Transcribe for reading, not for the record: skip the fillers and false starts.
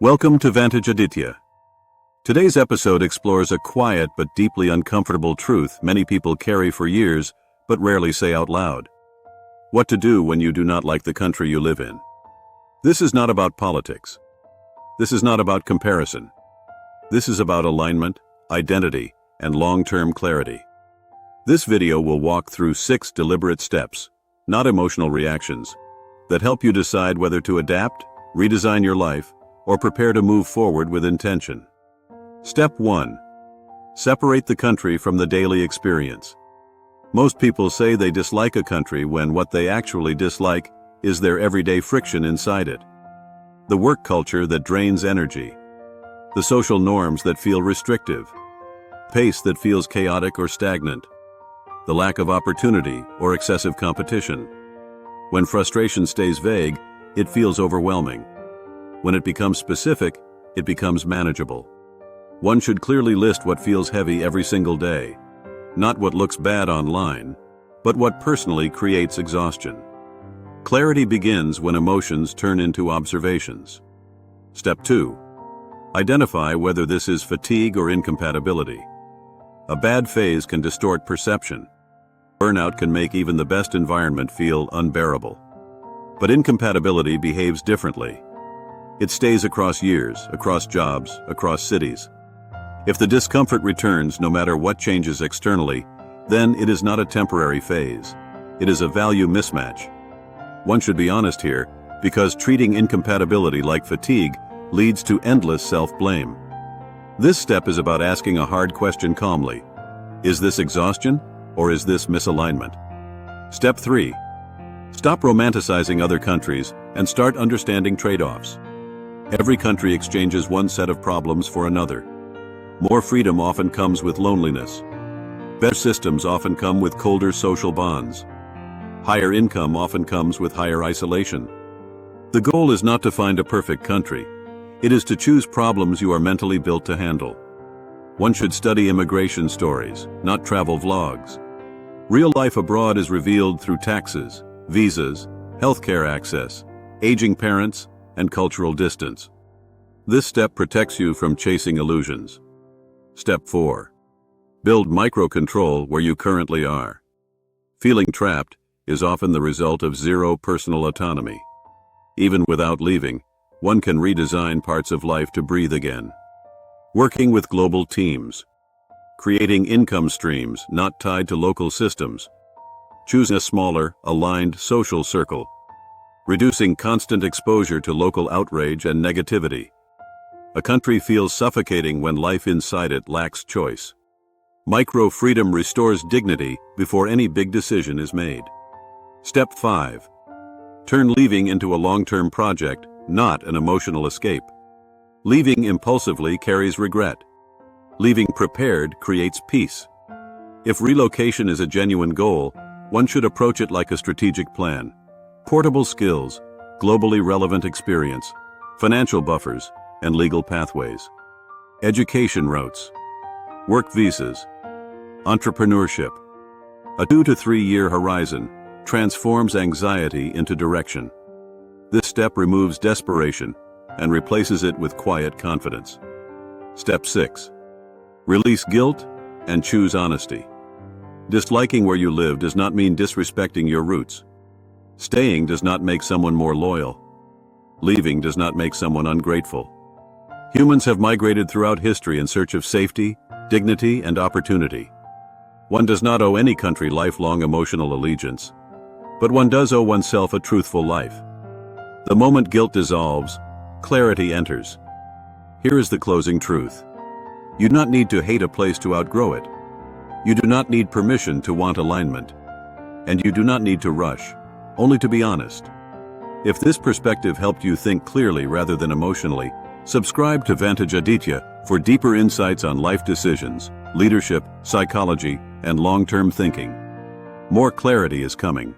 Welcome to Vantage Aditya. Today's episode explores a quiet but deeply uncomfortable truth many people carry for years but rarely say out loud. What to do when you do not like the country you live in. This is not about politics. This is not about comparison. This is about alignment, identity, and long-term clarity. This video will walk through 6 deliberate steps, not emotional reactions, that help you decide whether to adapt, redesign your life, or prepare to move forward with intention. Step 1. Separate the country from the daily experience. Most people say they dislike a country when what they actually dislike is their everyday friction inside it. The work culture that drains energy. The social norms that feel restrictive. Pace that feels chaotic or stagnant. The lack of opportunity or excessive competition. When frustration stays vague, it feels overwhelming. When it becomes specific, it becomes manageable. One should clearly list what feels heavy every single day, not what looks bad online, but what personally creates exhaustion. Clarity begins when emotions turn into observations. Step 2. Identify whether this is fatigue or incompatibility. A bad phase can distort perception. Burnout can make even the best environment feel unbearable. But incompatibility behaves differently. It stays across years, across jobs, across cities. If the discomfort returns no matter what changes externally, then it is not a temporary phase. It is a value mismatch. One should be honest here, because treating incompatibility like fatigue leads to endless self-blame. This step is about asking a hard question calmly. Is this exhaustion, or is this misalignment? Step 3. Stop romanticizing other countries and start understanding trade-offs. Every country exchanges one set of problems for another. More freedom often comes with loneliness. Better systems often come with colder social bonds. Higher income often comes with higher isolation. The goal is not to find a perfect country. It is to choose problems you are mentally built to handle. One should study immigration stories, not travel vlogs. Real life abroad is revealed through taxes, visas, healthcare access, aging parents, and cultural distance. This step protects you from chasing illusions. Step 4. Build micro-control where you currently are. Feeling trapped is often the result of zero personal autonomy. Even without leaving, one can redesign parts of life to breathe again. Working with global teams. Creating income streams not tied to local systems. Choosing a smaller, aligned social circle. Reducing constant exposure to local outrage and negativity. A country feels suffocating when life inside it lacks choice. Micro-freedom restores dignity before any big decision is made. Step 5. Turn leaving into a long-term project, not an emotional escape. Leaving impulsively carries regret. Leaving prepared creates peace. If relocation is a genuine goal, one should approach it like a strategic plan. Portable skills, globally relevant experience, financial buffers, and legal pathways. Education routes, work visas, entrepreneurship. A 2 to 3 year horizon transforms anxiety into direction. This step removes desperation and replaces it with quiet confidence. Step 6. Release guilt and choose honesty. Disliking where you live does not mean disrespecting your roots. Staying does not make someone more loyal. Leaving does not make someone ungrateful. Humans have migrated throughout history in search of safety, dignity, and opportunity. One does not owe any country lifelong emotional allegiance, but one does owe oneself a truthful life. The moment guilt dissolves, clarity enters. Here is the closing truth. You do not need to hate a place to outgrow it. You do not need permission to want alignment. And you do not need to rush, only to be honest. If this perspective helped you think clearly rather than emotionally, subscribe to Vantage Aditya for deeper insights on life decisions, leadership, psychology, and long-term thinking. More clarity is coming.